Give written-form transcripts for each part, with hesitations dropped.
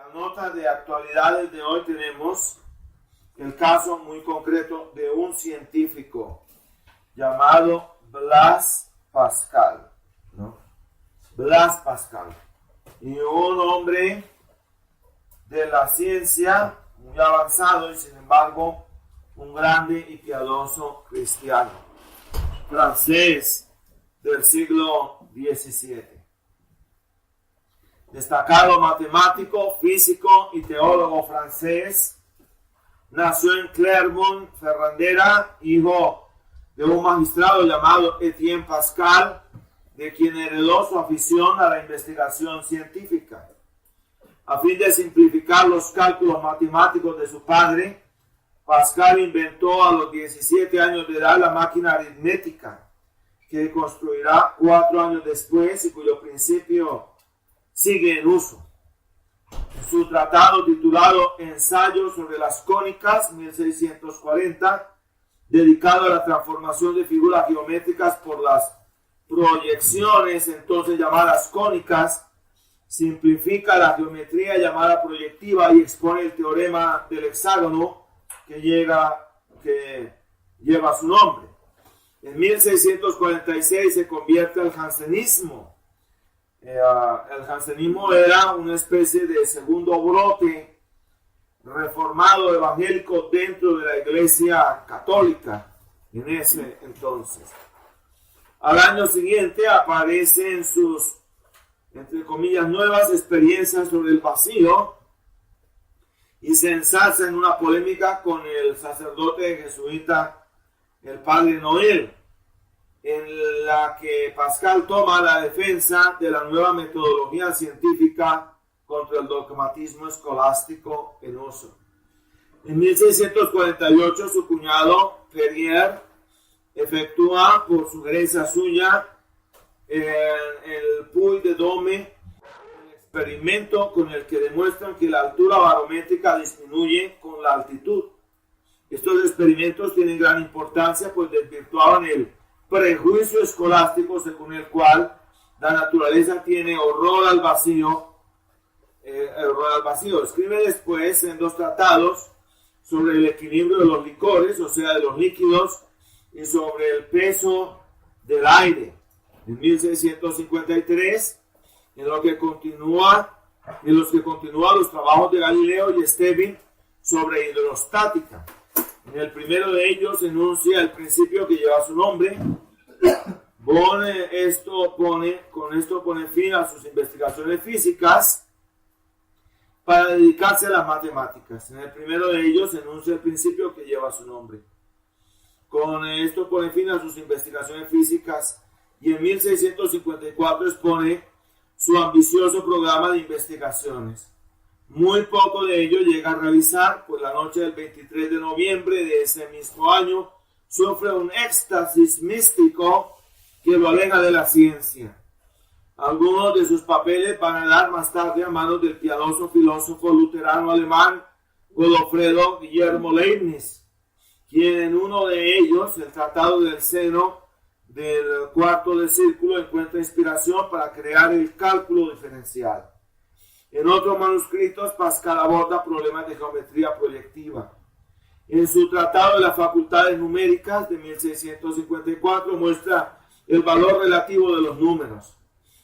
la nota de actualidades de hoy tenemos el caso muy concreto de un científico llamado Blaise Pascal, ¿no? Blaise Pascal, y un hombre de la ciencia muy avanzado y sin embargo un grande y piadoso cristiano francés del siglo XVII. Destacado matemático, físico y teólogo francés, nació en Clermont-Ferrand, hijo de un magistrado llamado Etienne Pascal, de quien heredó su afición a la investigación científica. A fin de simplificar los cálculos matemáticos de su padre, Pascal inventó a los 17 años de edad la máquina aritmética, que construirá 4 años después y cuyo principio sigue en uso. En su tratado titulado Ensayo sobre las cónicas, 1640, dedicado a la transformación de figuras geométricas por las proyecciones, entonces llamadas cónicas, simplifica la geometría llamada proyectiva y expone el teorema del hexágono que lleva su nombre. En 1646 se convierte al jansenismo. El jansenismo era una especie de segundo brote reformado evangélico dentro de la Iglesia Católica en ese entonces. Al año siguiente aparecen sus, entre comillas, nuevas experiencias sobre el vacío y se ensalza en una polémica con el sacerdote jesuita, el padre Noel, en la que Pascal toma la defensa de la nueva metodología científica contra el dogmatismo escolástico en uso. En 1648 su cuñado Ferrier efectúa por sugerencia suya en el Puy de Dôme un experimento con el que demuestran que la altura barométrica disminuye con la altitud. Estos experimentos tienen gran importancia pues desvirtuaban el prejuicio escolástico según el cual la naturaleza tiene horror al vacío. Escribe después en 2 tratados sobre el equilibrio de los licores, o sea, de los líquidos, y sobre el peso del aire. En 1653, en los que continúa los trabajos de Galileo y Esteban sobre hidrostática. En el primero de ellos enuncia el principio que lleva su nombre. Con esto pone fin a sus investigaciones físicas para dedicarse a las matemáticas. En el primero de ellos enuncia el principio que lleva su nombre. Con esto pone fin a sus investigaciones físicas y en 1654 expone su ambicioso programa de investigaciones. Muy poco de ello llega a realizar, pues la noche del 23 de noviembre de ese mismo año sufre un éxtasis místico que lo aleja de la ciencia. Algunos de sus papeles van a dar más tarde a manos del piadoso filósofo luterano alemán Godofredo Guillermo Leibniz, quien en uno de ellos, el Tratado del Seno del cuarto de círculo, encuentra inspiración para crear el cálculo diferencial. En otros manuscritos, Pascal aborda problemas de geometría proyectiva. En su Tratado de las Facultades Numéricas de 1654 muestra el valor relativo de los números.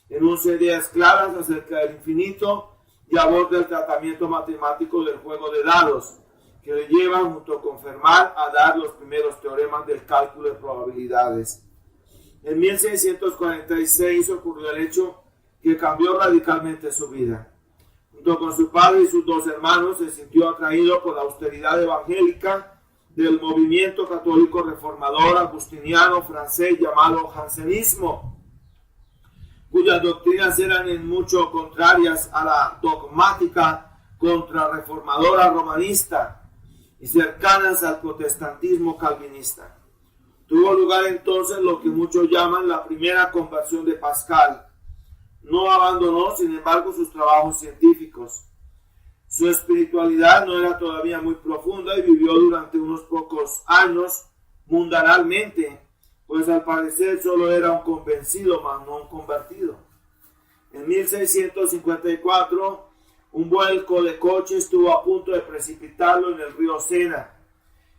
Enuncia ideas claras acerca del infinito y aborda el tratamiento matemático del juego de dados, que le llevan junto con Fermat a dar los primeros teoremas del cálculo de probabilidades. En 1646 ocurrió el hecho que cambió radicalmente su vida. Junto con su padre y sus 2 hermanos, se sintió atraído por la austeridad evangélica del movimiento católico reformador agustiniano francés llamado jansenismo, cuyas doctrinas eran en mucho contrarias a la dogmática contrarreformadora romanista y cercanas al protestantismo calvinista. Tuvo lugar entonces lo que muchos llaman la primera conversión de Pascal. No abandonó, sin embargo, sus trabajos científicos. Su espiritualidad no era todavía muy profunda y vivió durante unos pocos años mundanalmente, pues al parecer solo era un convencido, mas no un convertido. En 1654 un vuelco de coche estuvo a punto de precipitarlo en el río Sena,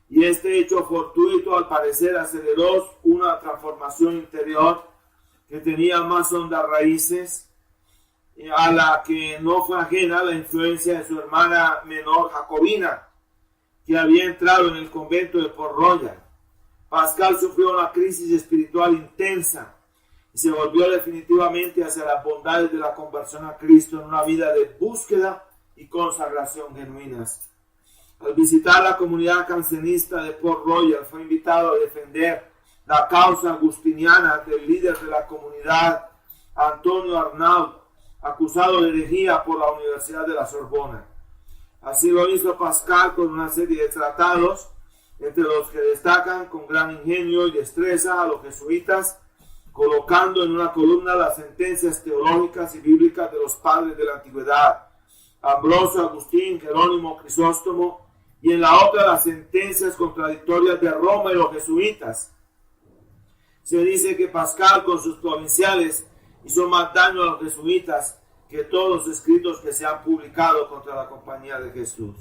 y este hecho fortuito al parecer aceleró una transformación interior que tenía más hondas raíces, a la que no fue ajena la influencia de su hermana menor Jacobina, que había entrado en el convento de Port Royal. Pascal sufrió una crisis espiritual intensa y se volvió definitivamente hacia las bondades de la conversión a Cristo en una vida de búsqueda y consagración genuinas. Al visitar la comunidad cancenista de Port Royal, fue invitado a defender la causa agustiniana del líder de la comunidad, Antonio Arnaud, acusado de herejía por la Universidad de la Sorbona. Así lo hizo Pascal con una serie de tratados, entre los que destacan con gran ingenio y destreza a los jesuitas, colocando en una columna las sentencias teológicas y bíblicas de los padres de la antigüedad, Ambrosio, Agustín, Jerónimo, Crisóstomo, y en la otra las sentencias contradictorias de Roma y los jesuitas. Se dice que Pascal con sus provinciales hizo más daño a los jesuitas que todos los escritos que se han publicado contra la Compañía de Jesús.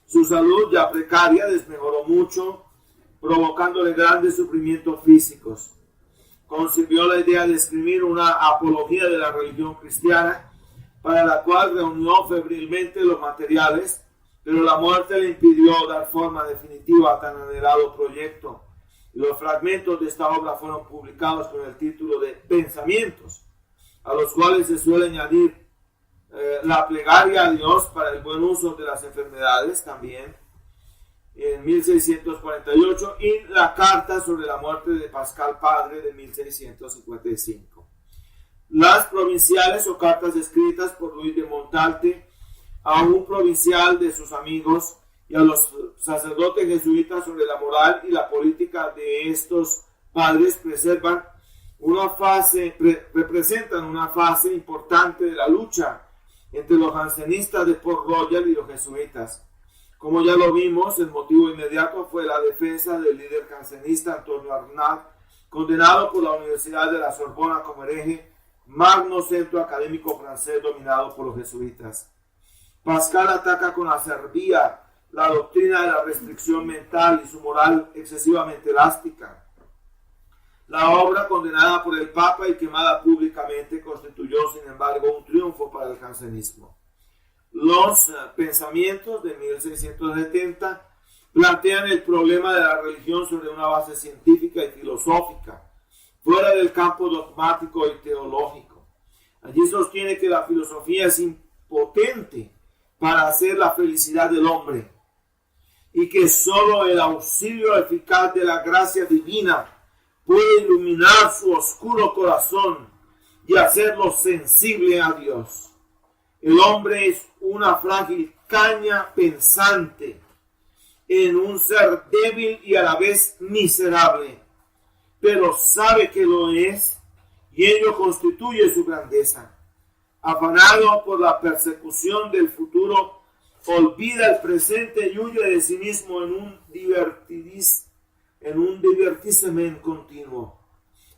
Su salud, ya precaria, desmejoró mucho, provocándole grandes sufrimientos físicos. Concibió la idea de escribir una apología de la religión cristiana, para la cual reunió febrilmente los materiales, pero la muerte le impidió dar forma definitiva a tan anhelado proyecto. Los fragmentos de esta obra fueron publicados con el título de Pensamientos, a los cuales se suele añadir la plegaria a Dios para el buen uso de las enfermedades también, en 1648, y la carta sobre la muerte de Pascal Padre de 1655. Las provinciales o cartas escritas por Luis de Montalte a un provincial de sus amigos y a los sacerdotes jesuitas sobre la moral y la política de estos padres representan una fase importante de la lucha entre los jansenistas de Port Royal y los jesuitas. Como ya lo vimos, el motivo inmediato fue la defensa del líder jansenista Antonio Arnaud, condenado por la Universidad de la Sorbona como hereje, magno centro académico francés dominado por los jesuitas. Pascal ataca con acerbia la doctrina de la restricción mental y su moral excesivamente elástica. La obra, condenada por el Papa y quemada públicamente, constituyó, sin embargo, un triunfo para el jansenismo. Los pensamientos de 1670 plantean el problema de la religión sobre una base científica y filosófica, fuera del campo dogmático y teológico. Allí sostiene que la filosofía es impotente para hacer la felicidad del hombre y que solo el auxilio eficaz de la gracia divina puede iluminar su oscuro corazón y hacerlo sensible a Dios. El hombre es una frágil caña pensante en un ser débil y a la vez miserable, pero sabe que lo es y ello constituye su grandeza. Afanado por la persecución del futuro, olvida el presente y huye de sí mismo en un divertissement continuo.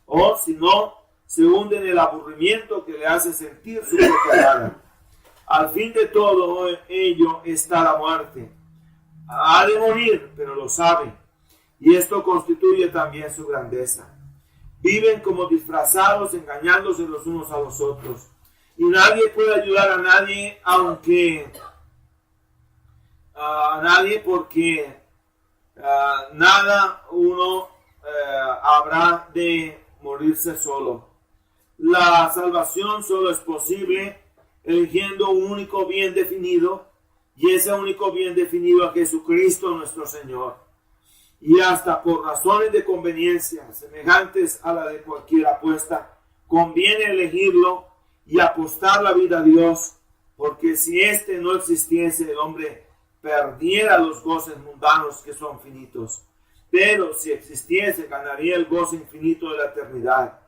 O, si no, se hunde en el aburrimiento que le hace sentir su propia gana. Al fin de todo ello está la muerte. Ha de morir, pero lo sabe. Y esto constituye también su grandeza. Viven como disfrazados, engañándose los unos a los otros. Y nadie puede ayudar a nadie, porque nada uno habrá de morirse solo. La salvación solo es posible eligiendo un único bien definido, y ese único bien definido a Jesucristo nuestro Señor. Y hasta por razones de conveniencia semejantes a la de cualquier apuesta, conviene elegirlo y apostar la vida a Dios, porque si éste no existiese, el hombre perdiera los goces mundanos que son finitos, pero si existiese, ganaría el gozo infinito de la eternidad.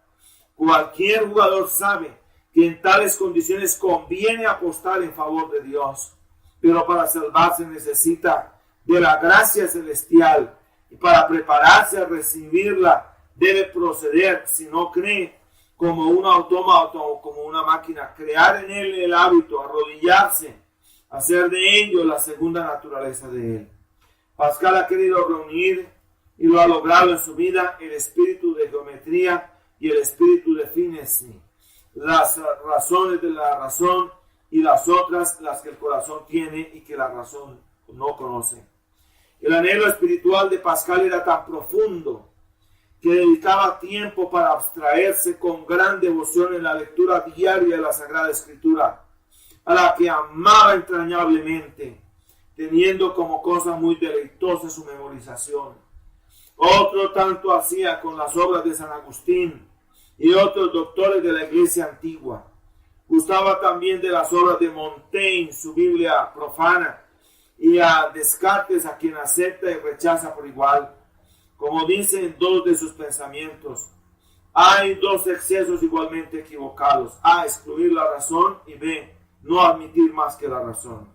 Cualquier jugador sabe que en tales condiciones conviene apostar en favor de Dios, pero para salvarse necesita de la gracia celestial, y para prepararse a recibirla debe proceder, si no cree, como un autómata o como una máquina, crear en él el hábito, arrodillarse hacer de ellos la segunda naturaleza de Él. Pascal ha querido reunir, y lo ha logrado en su vida, el espíritu de geometría y el espíritu de finesis, las razones de la razón y las otras, las que el corazón tiene y que la razón no conoce. El anhelo espiritual de Pascal era tan profundo que dedicaba tiempo para abstraerse con gran devoción en la lectura diaria de la Sagrada Escritura, a la que amaba entrañablemente, teniendo como cosa muy deleitosa su memorización. Otro tanto hacía con las obras de San Agustín y otros doctores de la Iglesia antigua. Gustaba también de las obras de Montaigne, su Biblia profana, y a Descartes, a quien acepta y rechaza por igual. Como dice en dos de sus pensamientos, hay dos excesos igualmente equivocados: A, excluir la razón, y B, no admitir más que la razón.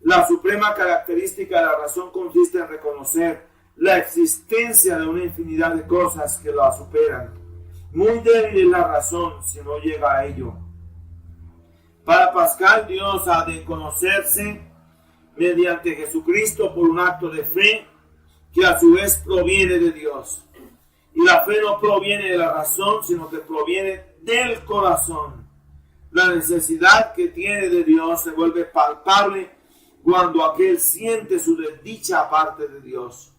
La suprema característica de la razón consiste en reconocer la existencia de una infinidad de cosas que la superan. Muy débil es la razón si no llega a ello. Para Pascal, Dios ha de conocerse mediante Jesucristo por un acto de fe que a su vez proviene de Dios. Y la fe no proviene de la razón, sino que proviene del corazón. La necesidad que tiene de Dios se vuelve palpable cuando aquel siente su desdicha aparte de Dios.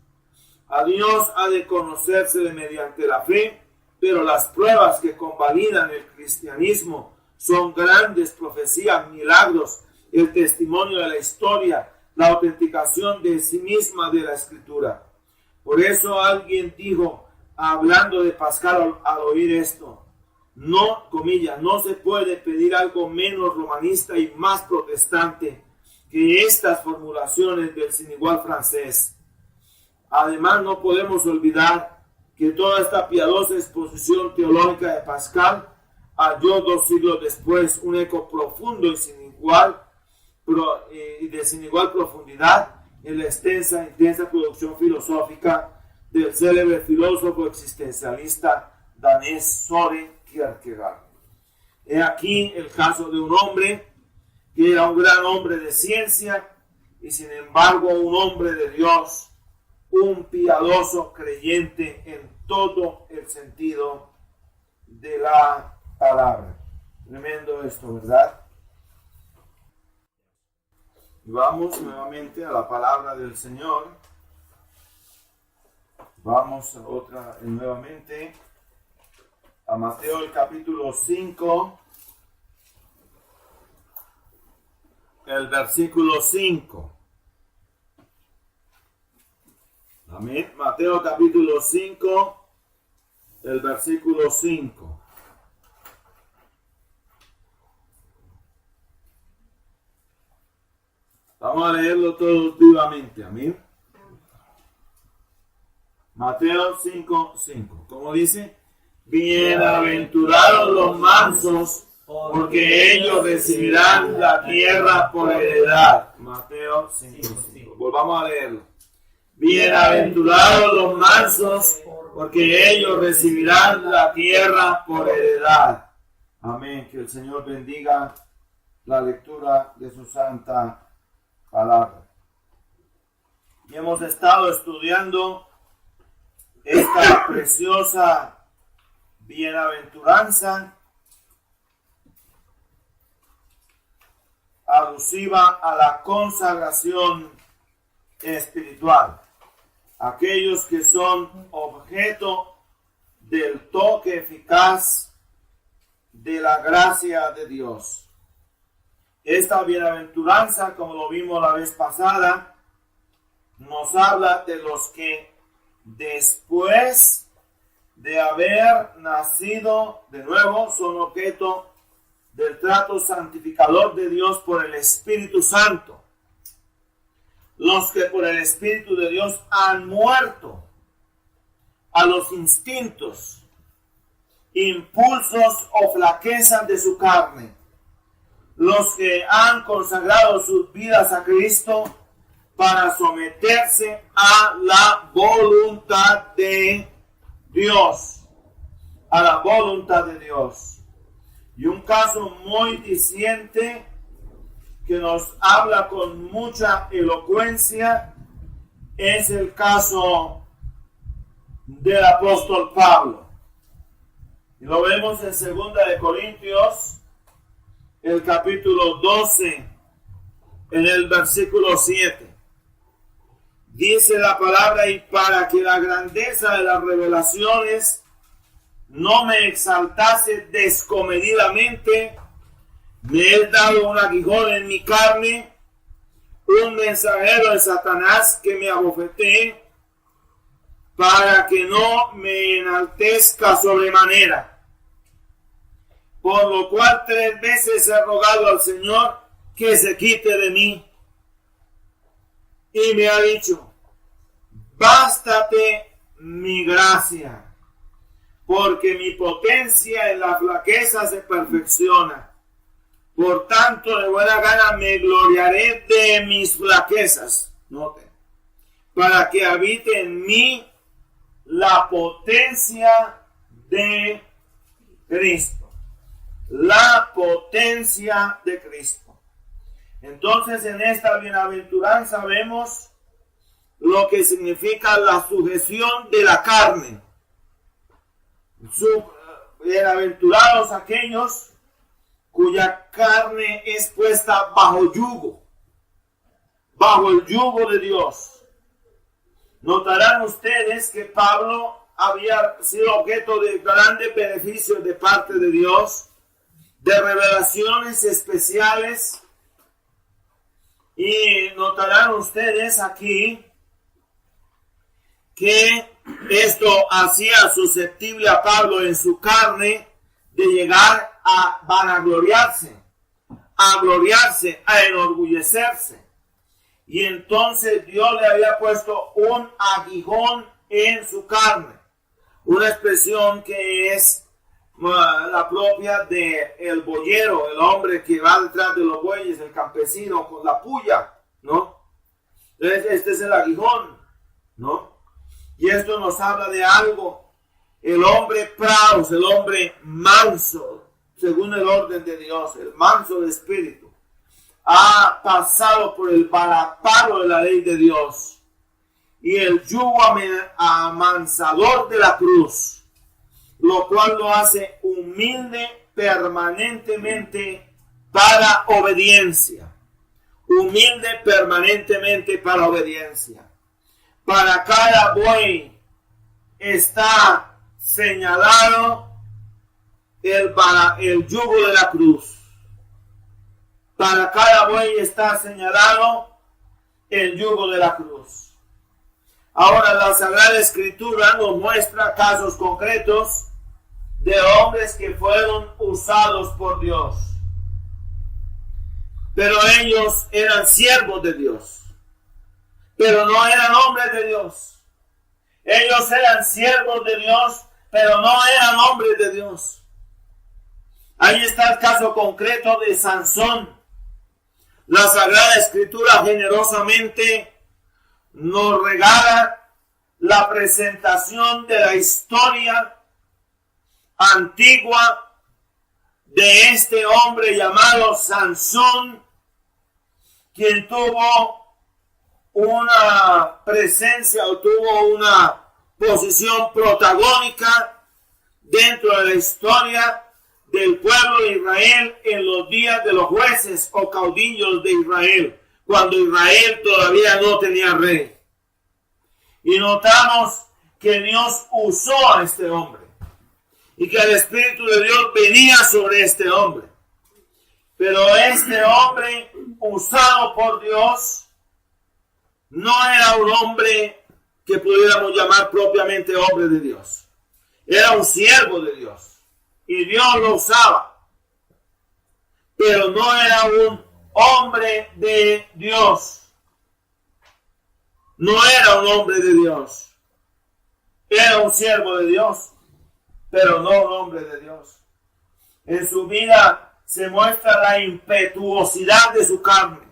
A Dios ha de conocérsele mediante la fe, pero las pruebas que convalidan el cristianismo son grandes profecías, milagros, el testimonio de la historia, la autenticación de sí misma de la Escritura. Por eso alguien dijo, hablando de Pascal al oír esto, no, comillas, no se puede pedir algo menos romanista y más protestante que estas formulaciones del sin igual francés. Además, no podemos olvidar que toda esta piadosa exposición teológica de Pascal halló 2 siglos después un eco profundo y de sin igual profundidad en la intensa producción filosófica del célebre filósofo existencialista danés Søren Kierkegaard. He aquí el caso de un hombre que era un gran hombre de ciencia y sin embargo un hombre de Dios, un piadoso creyente en todo el sentido de la palabra. Tremendo esto, ¿verdad? Vamos nuevamente a la palabra del Señor. Vamos nuevamente a Mateo el capítulo 5, el versículo 5. Amén. Mateo capítulo 5, el versículo 5. Vamos a leerlo todos vivamente. Amén. Mateo 5, 5. ¿Cómo dice? Bienaventurados los mansos, porque ellos recibirán la tierra por heredad. Mateo 5, 5. Volvamos a leerlo. Bienaventurados los mansos, porque ellos recibirán la tierra por heredad. Amén. Que el Señor bendiga la lectura de su santa palabra. Y hemos estado estudiando esta preciosa bienaventuranza alusiva a la consagración espiritual. Aquellos que son objeto del toque eficaz de la gracia de Dios. Esta bienaventuranza, como lo vimos la vez pasada, nos habla de los que después de haber nacido de nuevo son objeto del trato santificador de Dios por el Espíritu Santo. Los que por el Espíritu de Dios han muerto a los instintos, impulsos o flaquezas de su carne. Los que han consagrado sus vidas a Cristo para someterse a la voluntad de Dios. A la voluntad de Dios. Y un caso muy diciente que nos habla con mucha elocuencia es el caso del apóstol Pablo. Y lo vemos en 2 de Corintios, el capítulo 12, en el versículo 7. Dice la palabra: y para que la grandeza de las revelaciones no me exaltase descomedidamente, me he dado un aguijón en mi carne, un mensajero de Satanás que me abofetee, para que no me enaltezca sobremanera. Por lo cual 3 veces he rogado al Señor que se quite de mí. Y me ha dicho: bástate mi gracia, porque mi potencia en la flaqueza se perfecciona. Por tanto, de buena gana me gloriaré de mis flaquezas. Noten: para que habite en mí la potencia de Cristo. La potencia de Cristo. Entonces, en esta bienaventuranza vemos lo que significa la sujeción de la carne. Bienaventurados aquellos cuya carne es puesta bajo yugo, bajo el yugo de Dios. Notarán ustedes que Pablo había sido objeto de grandes beneficios de parte de Dios, de revelaciones especiales. Y notarán ustedes aquí que esto hacía susceptible a Pablo en su carne de llegar a vanagloriarse, a gloriarse, a enorgullecerse. Y entonces Dios le había puesto un aguijón en su carne. Una expresión que es la propia del boyero, el hombre que va detrás de los bueyes, el campesino con la puya, ¿no? Entonces este es el aguijón, ¿no? Y esto nos habla de algo. El hombre praus, el hombre manso, según el orden de Dios, el manso de espíritu, ha pasado por el varapalo de la ley de Dios y el yugo amansador de la cruz, lo cual lo hace humilde permanentemente para obediencia. Humilde permanentemente para obediencia. Para cada buey está señalado el yugo de la cruz. Para cada buey está señalado el yugo de la cruz. Ahora, la Sagrada Escritura nos muestra casos concretos de hombres que fueron usados por Dios. Pero ellos eran siervos de Dios. Pero no eran hombres de Dios. Ellos eran siervos de Dios, pero no eran hombres de Dios. Ahí está el caso concreto de Sansón. La Sagrada Escritura generosamente nos regala la presentación de la historia antigua de este hombre llamado Sansón, quien tuvo una presencia o tuvo una posición protagónica dentro de la historia del pueblo de Israel en los días de los jueces o caudillos de Israel, cuando Israel todavía no tenía rey. Y notamos que Dios usó a este hombre y que el Espíritu de Dios venía sobre este hombre. Pero este hombre usado por Dios no era un hombre que pudiéramos llamar propiamente hombre de Dios. Era un siervo de Dios. Y Dios lo usaba. Pero no era un hombre de Dios. No era un hombre de Dios. Era un siervo de Dios, pero no un hombre de Dios. En su vida se muestra la impetuosidad de su carne.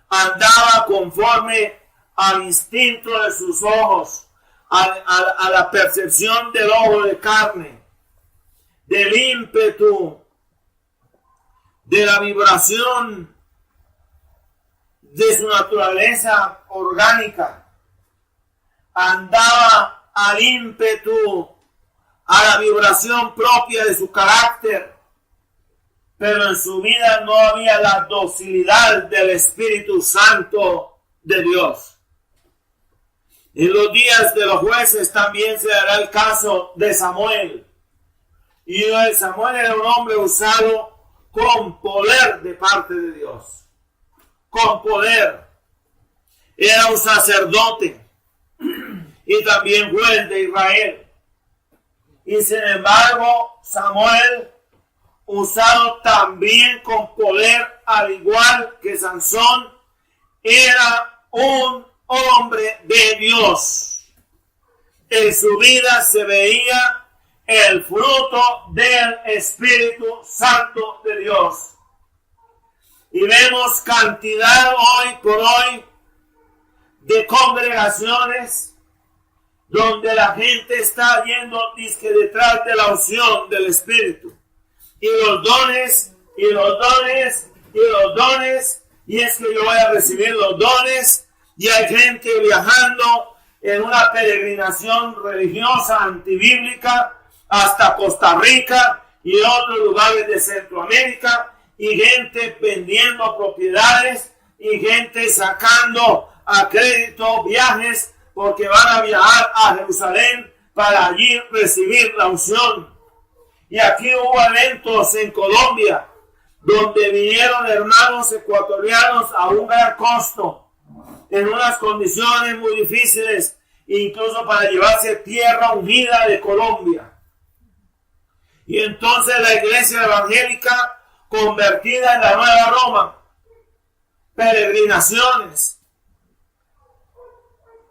Andaba conforme al instinto de sus ojos, a la percepción del ojo de carne, del ímpetu, de la vibración de su naturaleza orgánica, andaba al ímpetu, a la vibración propia de su carácter, pero en su vida no había la docilidad del Espíritu Santo de Dios. En los días de los jueces también se dará el caso de Samuel. Y Samuel era un hombre usado con poder de parte de Dios. Con poder. Era un sacerdote y también juez de Israel. Y sin embargo, Samuel, usado también con poder, al igual que Sansón, era un hombre de Dios. En su vida se veía el fruto del Espíritu Santo de Dios. Y vemos cantidad hoy por hoy de congregaciones donde la gente está yendo disque detrás de la unción del Espíritu. Y los dones, y los dones, y los dones, y es que yo voy a recibir los dones, y hay gente viajando en una peregrinación religiosa antibíblica hasta Costa Rica y otros lugares de Centroamérica, y gente vendiendo propiedades, y gente sacando a crédito viajes porque van a viajar a Jerusalén para allí recibir la unción. Y aquí hubo eventos en Colombia donde vinieron hermanos ecuatorianos a un gran costo, en unas condiciones muy difíciles, incluso para llevarse tierra ungida de Colombia. Y entonces la iglesia evangélica, convertida en la Nueva Roma, peregrinaciones,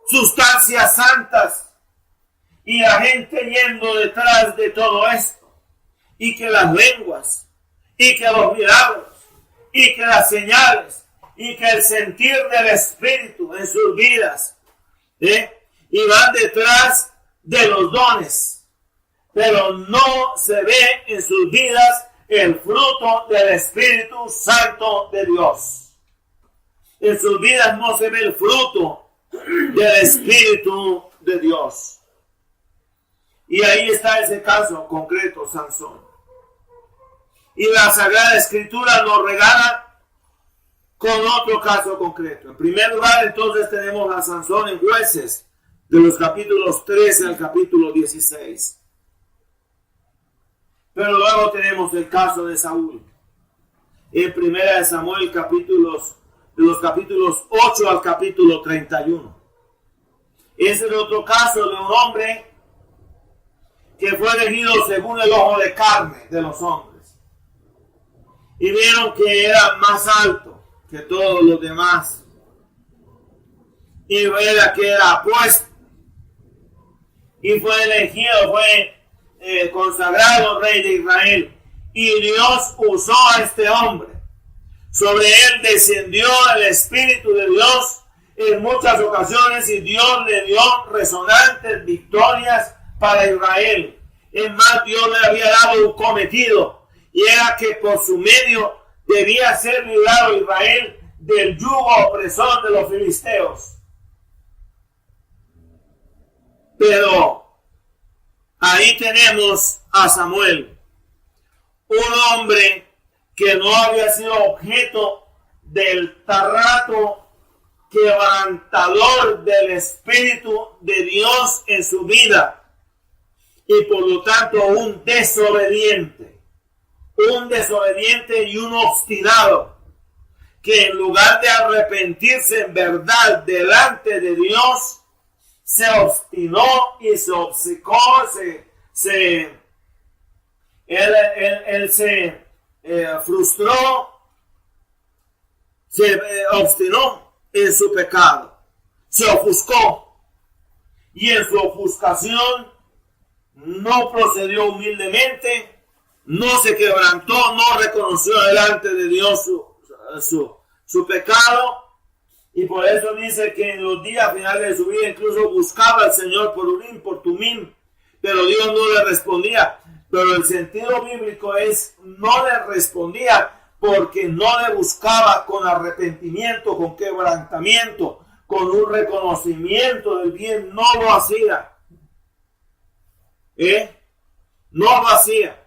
sustancias santas, y la gente yendo detrás de todo esto, y que las lenguas, y que los milagros, y que las señales, y que el sentir del Espíritu en sus vidas, y van detrás de los dones, pero no se ve en sus vidas el fruto del Espíritu Santo de Dios. En sus vidas no se ve el fruto del Espíritu de Dios. Y ahí está ese caso concreto, Sansón. Y la Sagrada Escritura nos regala con otro caso concreto. En primer lugar, entonces, tenemos a Sansón en Jueces, de los capítulos 13 al capítulo 16. Pero luego tenemos el caso de Saúl. En primera de Samuel, de los capítulos 8 al capítulo 31. Ese es otro caso de un hombre que fue elegido según el ojo de carne de los hombres. Y vieron que era más alto que todos los demás. Y era que era apuesto. Y fue elegido, fue consagrado rey de Israel. Y Dios usó a este hombre. Sobre él descendió el Espíritu de Dios en muchas ocasiones y Dios le dio resonantes victorias para Israel. Es más, Dios le había dado un cometido, y era que por su medio debía ser librado Israel del yugo opresor de los filisteos. Pero ahí tenemos a Samuel, un hombre que no había sido objeto del trato quebrantador del Espíritu de Dios en su vida, y por lo tanto un desobediente y un obstinado, que en lugar de arrepentirse en verdad delante de Dios, se obstinó y se obcecó, él se frustró, se obstinó en su pecado, se ofuscó, y en su ofuscación no procedió humildemente, no se quebrantó, no reconoció delante de Dios su pecado, y por eso dice que en los días finales de su vida incluso buscaba al Señor por Urim, por Tumim, pero Dios no le respondía. Pero el sentido bíblico es, no le respondía porque no le buscaba con arrepentimiento, con quebrantamiento, con un reconocimiento del bien, no lo hacía. No lo hacía.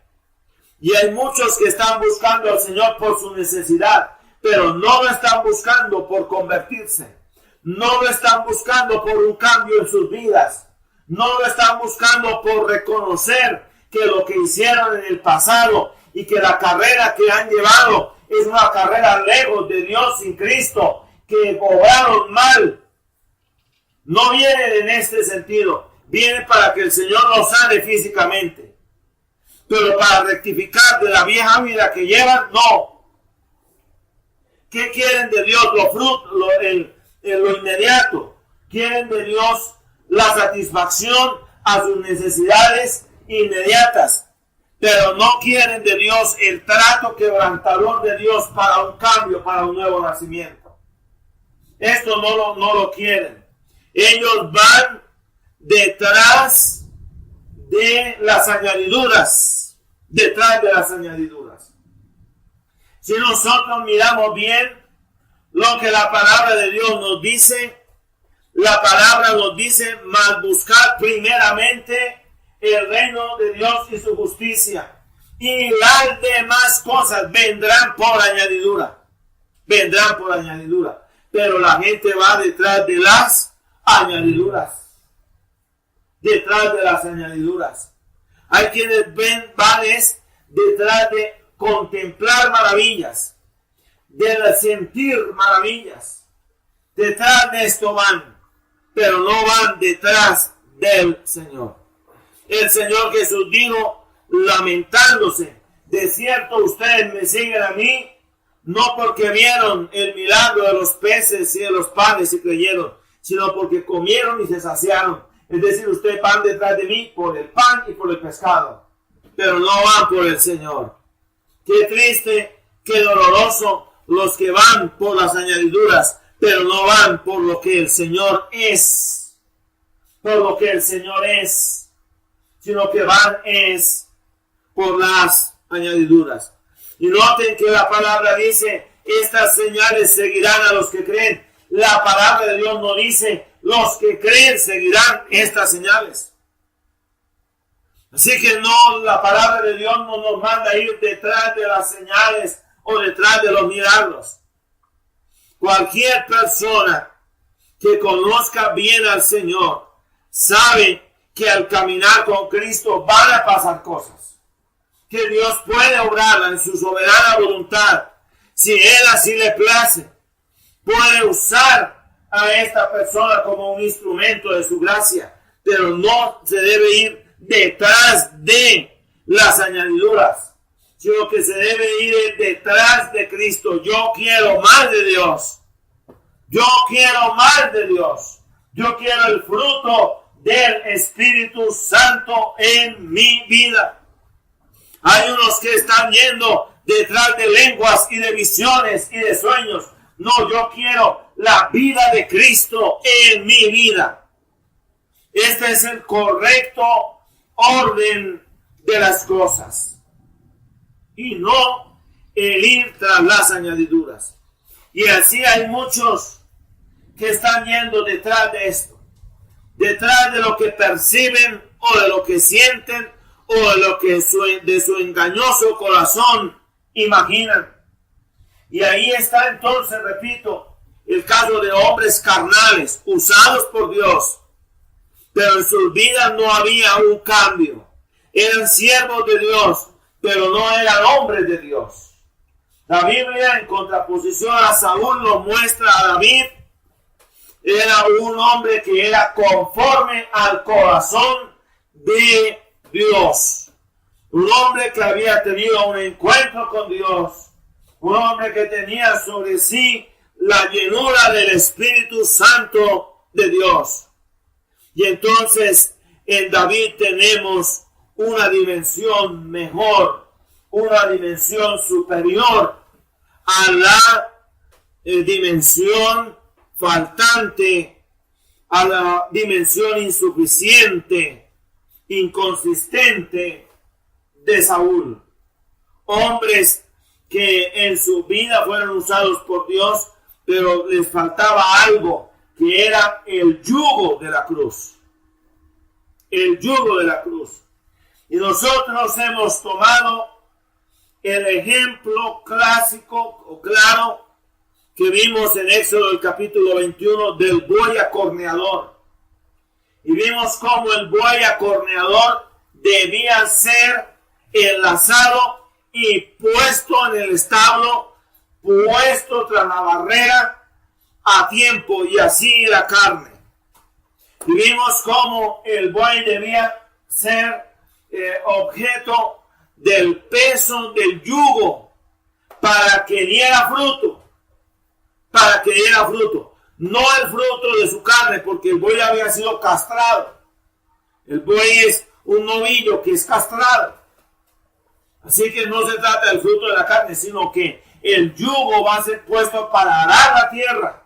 Y hay muchos que están buscando al Señor por su necesidad, pero no lo están buscando por convertirse. No lo están buscando por un cambio en sus vidas. No lo están buscando por reconocer que lo que hicieron en el pasado y que la carrera que han llevado es una carrera lejos de Dios sin Cristo, que obraron mal. No vienen en este sentido. Vienen para que el Señor los sane físicamente. Pero para rectificar de la vieja vida que llevan, no. ¿Qué quieren de Dios? Lo inmediato. Quieren de Dios la satisfacción a sus necesidades inmediatas. Pero no quieren de Dios el trato quebrantador de Dios para un cambio, para un nuevo nacimiento. Esto no lo quieren. Ellos van detrás de las añadiduras. Detrás de las añadiduras. Si nosotros miramos bien lo que la palabra de Dios nos dice, la palabra nos dice: mas buscar primeramente el reino de Dios y su justicia, y las demás cosas vendrán por añadidura. Vendrán por añadidura. Pero la gente va detrás de las añadiduras. Detrás de las añadiduras. Hay quienes van detrás de contemplar maravillas, de sentir maravillas. Detrás de esto van, pero no van detrás del Señor. El Señor Jesús dijo, lamentándose: de cierto ustedes me siguen a mí, no porque vieron el milagro de los peces y de los panes y creyeron, sino porque comieron y se saciaron. Es decir, ustedes van detrás de mí por el pan y por el pescado, pero no van por el Señor. Qué triste, qué doloroso los que van por las añadiduras, pero no van por lo que el Señor es. Por lo que el Señor es, sino que van por las añadiduras. Y noten que la palabra dice: estas señales seguirán a los que creen. La palabra de Dios no dice: los que creen seguirán estas señales. Así que no, la palabra de Dios no nos manda a ir detrás de las señales o detrás de los milagros. Cualquier persona que conozca bien al Señor sabe que al caminar con Cristo van a pasar cosas. Que Dios puede obrar en su soberana voluntad. Si Él así le place, puede usar a esta persona como un instrumento de su gracia, pero no se debe ir detrás de las añadiduras, sino que se debe ir detrás de Cristo. Yo quiero más de Dios. Yo quiero más de Dios. Yo quiero el fruto del Espíritu Santo en mi vida. Hay unos que están yendo detrás de lenguas y de visiones y de sueños. No, yo quiero la vida de Cristo en mi vida. Este es el correcto orden de las cosas. Y no el ir tras las añadiduras. Y así hay muchos que están yendo detrás de esto. Detrás de lo que perciben o de lo que sienten o de lo que de su engañoso corazón imaginan. Y ahí está entonces, repito, el caso de hombres carnales, usados por Dios, pero en sus vidas no había un cambio. Eran siervos de Dios, pero no eran hombres de Dios. La Biblia, en contraposición a Saúl, nos muestra a David. Era un hombre que era conforme al corazón de Dios. Un hombre que había tenido un encuentro con Dios. Un hombre que tenía sobre sí la llenura del Espíritu Santo de Dios. Y entonces en David tenemos una dimensión mejor, una dimensión superior a la dimensión faltante, a la dimensión insuficiente, inconsistente de Saúl. Hombres que en su vida fueron usados por Dios, pero les faltaba algo, que era el yugo de la cruz. El yugo de la cruz. Y nosotros hemos tomado el ejemplo clásico o claro que vimos en Éxodo el capítulo 21 del buey acorneador. Y vimos cómo el buey acorneador debía ser enlazado y puesto en el establo, puesto tras la barrera a tiempo, y así la carne. Y vimos cómo el buey debía ser objeto del peso del yugo para que diera fruto. Para que diera fruto. No el fruto de su carne, porque el buey había sido castrado. El buey es un novillo que es castrado. Así que no se trata del fruto de la carne, sino que el yugo va a ser puesto para arar la tierra.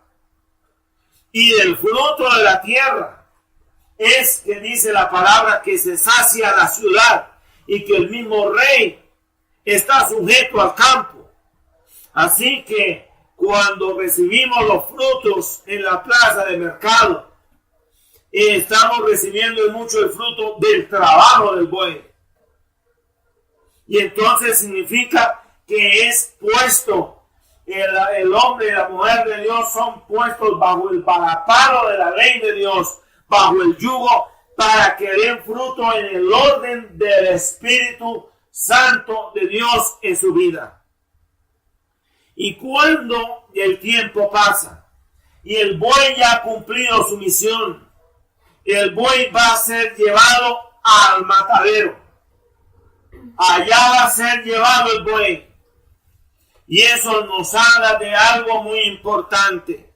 Y del fruto de la tierra es que dice la palabra que se sacia la ciudad y que el mismo rey está sujeto al campo. Así que cuando recibimos los frutos en la plaza de mercado, estamos recibiendo mucho el fruto del trabajo del buey. Y entonces significa que es puesto, el hombre y la mujer de Dios son puestos bajo el varapalo de la ley de Dios, bajo el yugo, para que den fruto en el orden del Espíritu Santo de Dios en su vida. Y cuando el tiempo pasa y el buey ya ha cumplido su misión, el buey va a ser llevado al matadero. Allá va a ser llevado el buey. Y eso nos habla de algo muy importante.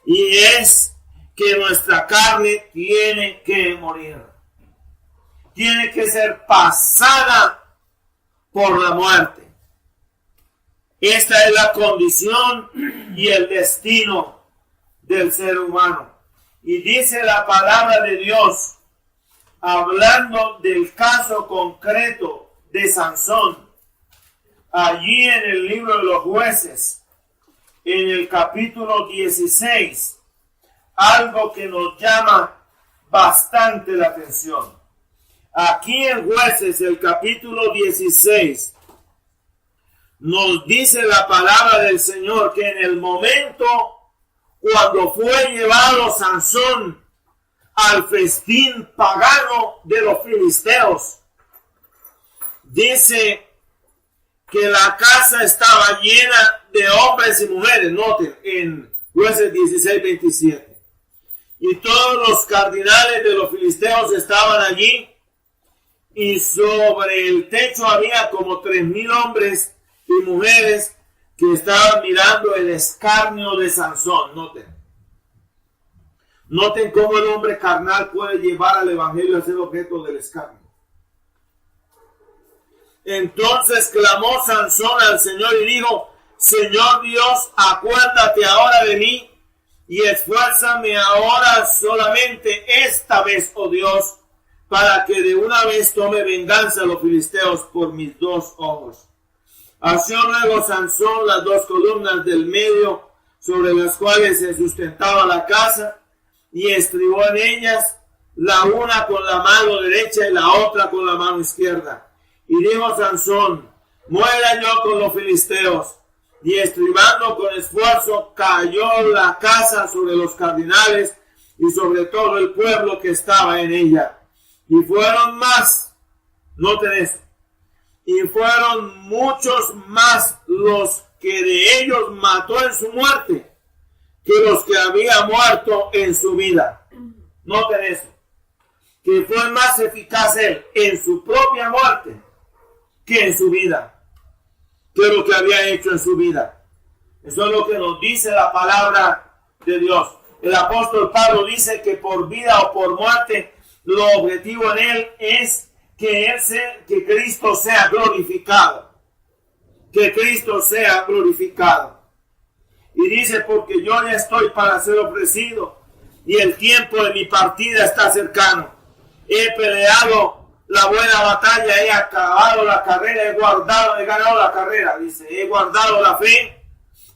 Y es que nuestra carne tiene que morir. Tiene que ser pasada por la muerte. Esta es la condición y el destino del ser humano. Y dice la palabra de Dios, hablando del caso concreto de Sansón, allí en el libro de los Jueces, en el capítulo 16, algo que nos llama bastante la atención. Aquí en Jueces, el capítulo 16, nos dice la palabra del Señor que en el momento cuando fue llevado Sansón al festín pagano de los filisteos, dice que la casa estaba llena de hombres y mujeres. Noten en Jueces 16:27. Y todos los cardinales de los filisteos estaban allí, y sobre el techo había como 3,000 hombres y mujeres que estaban mirando el escarnio de Sansón. Noten cómo el hombre carnal puede llevar al evangelio a ser objeto del escarnio. Entonces clamó Sansón al Señor y dijo: Señor Dios, acuérdate ahora de mí y esfuérzame ahora solamente esta vez, oh Dios, para que de una vez tome venganza a los filisteos por mis 2 ojos. Alzó luego Sansón las 2 columnas del medio sobre las cuales se sustentaba la casa y estribó en ellas, la una con la mano derecha y la otra con la mano izquierda. Y dijo Sansón: muera yo con los filisteos. Y estribando con esfuerzo cayó la casa sobre los cardinales y sobre todo el pueblo que estaba en ella. Y fueron más, noten eso, y fueron muchos más los que de ellos mató en su muerte que los que había muerto en su vida. Noten eso, que fue más eficaz él en su propia muerte que en su vida, que lo que había hecho en su vida. Eso es lo que nos dice la palabra de Dios. El apóstol Pablo dice que por vida o por muerte, lo objetivo en él es que Cristo sea glorificado. Que Cristo sea glorificado. Y dice: porque yo ya estoy para ser ofrecido y el tiempo de mi partida está cercano. He peleado la buena batalla, he acabado la carrera, he ganado la carrera, dice, he guardado la fe,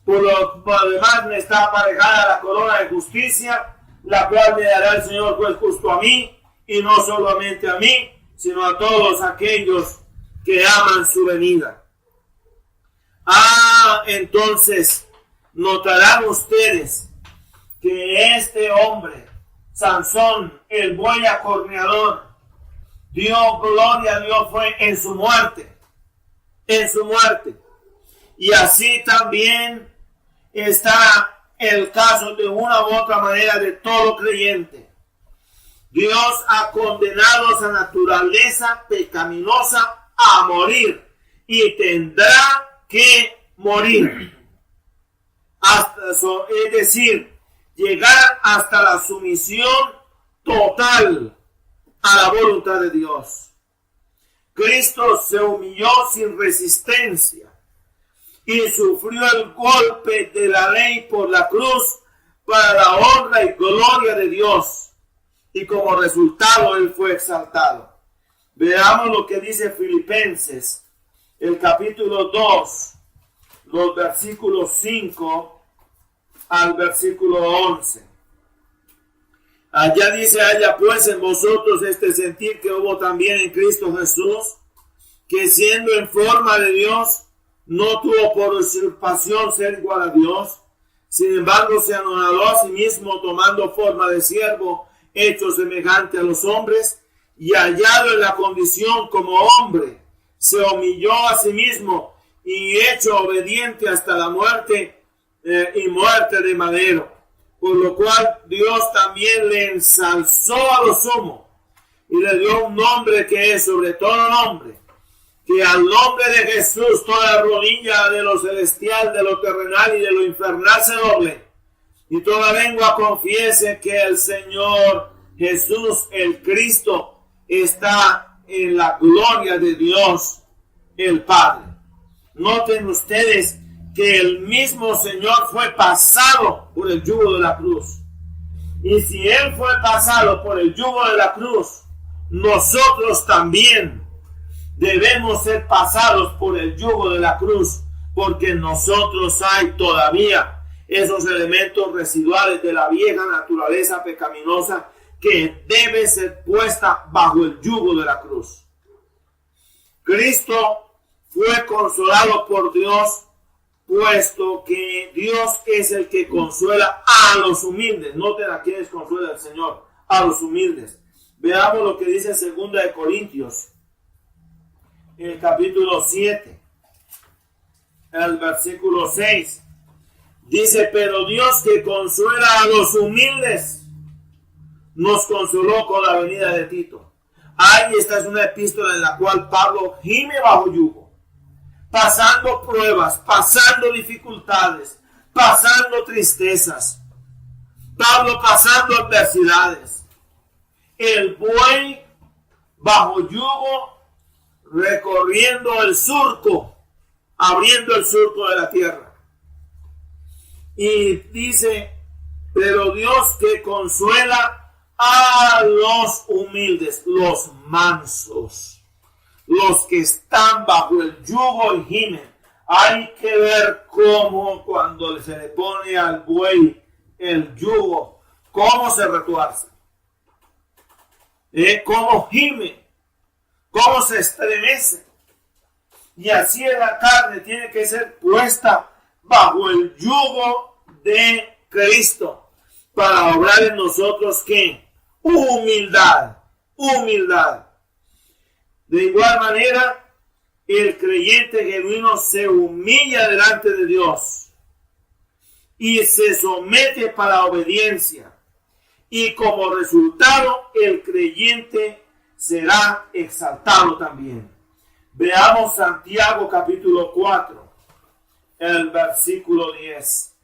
por lo demás me está aparejada la corona de justicia, la cual me dará el Señor juez justo a mí, y no solamente a mí, sino a todos aquellos que aman su venida. Entonces, notarán ustedes que este hombre, Sansón, el buey acorneador, dio gloria a Dios fue en su muerte. Y así también está el caso de una u otra manera de todo creyente. Dios ha condenado a esa naturaleza pecaminosa a morir y tendrá que morir. Es decir, llegar hasta la sumisión total a la voluntad de Dios. Cristo se humilló sin resistencia y sufrió el golpe de la ley por la cruz para la honra y gloria de Dios. Y como resultado él fue exaltado. Veamos lo que dice Filipenses, el capítulo 2, los versículos 5 al versículo 11. Allá dice, haya pues en vosotros este sentir que hubo también en Cristo Jesús, que siendo en forma de Dios, no tuvo por usurpación ser igual a Dios, sin embargo se anonadó a sí mismo, tomando forma de siervo, hecho semejante a los hombres, y hallado en la condición como hombre, se humilló a sí mismo, y hecho obediente hasta la muerte, y muerte de madero. Por lo cual Dios también le ensalzó a lo sumo, y le dio un nombre que es sobre todo nombre, que al nombre de Jesús toda rodilla de lo celestial, de lo terrenal y de lo infernal se doble, y toda lengua confiese que el Señor Jesús, el Cristo, está en la gloria de Dios, el Padre. Noten ustedes que el mismo Señor fue pasado por el yugo de la cruz. Y si Él fue pasado por el yugo de la cruz, nosotros también debemos ser pasados por el yugo de la cruz, porque en nosotros hay todavía esos elementos residuales de la vieja naturaleza pecaminosa que debe ser puesta bajo el yugo de la cruz. Cristo fue consolado por Dios, puesto que Dios es el que consuela a los humildes. Noten a quienes consuela el Señor, a los humildes. Veamos lo que dice 2 de Corintios, en el capítulo 7, el versículo 6. Dice, pero Dios que consuela a los humildes, nos consoló con la venida de Tito. Esta es una epístola en la cual Pablo gime bajo yugo, pasando pruebas, pasando dificultades, pasando tristezas. Pablo pasando adversidades. El buey bajo yugo, recorriendo el surco, abriendo el surco de la tierra. Y dice, pero Dios que consuela a los humildes, los mansos, los que están bajo el yugo y gimen. Hay que ver cómo cuando se le pone al buey el yugo, cómo se retuerce, cómo gime, cómo se estremece. Y así es la carne, tiene que ser puesta bajo el yugo de Cristo para obrar en nosotros ¿qué? Humildad. De igual manera, el creyente genuino se humilla delante de Dios y se somete para obediencia, y como resultado el creyente será exaltado también. Veamos Santiago capítulo 4, el versículo 10.